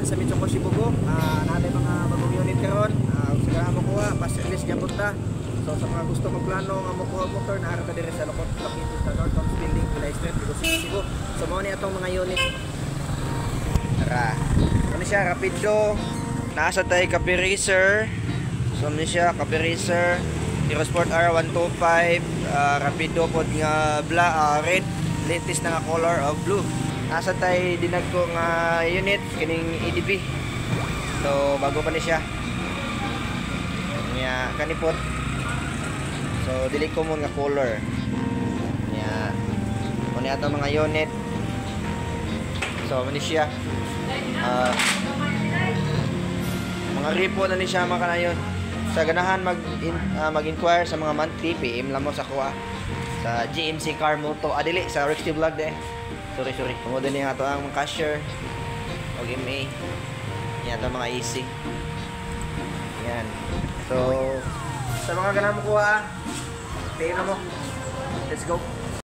sa Mitsubishi Bugo. Natin mga bagong unit karon. Sa mga makuha, pa-service niya punta. So sa mga gusto magplano nga makuha motor, naarap dire sa located sa North Building, Pilay Street, Cebu. So mo ni atong mga unit. Tara. Ano siya, Rapido. Nasa tayo Cafe Racer. So ano siya, Cafe Racer. Eurosport R125. Rapido pod nga red. Latest na nga color of blue. Nasa tayo dinag ko nga unit kining EDP. So bago pa ni siya. Nya kanipot. So dili ko mo nga color. Nya kuno ato mga unit. So mani siya. Mga repo na ni siya makanayon. Sa ganahan mag-inquire sa mga monthly PM lang mo sa kuha sa GMC Car Moto. Dili sa Rexty Vlog de. Sorry. Tungod ni ato ang cashier og MA. Yan ato mga AC. Yan. So sa mga ganahan mo kuha, PM na mo. Let's go.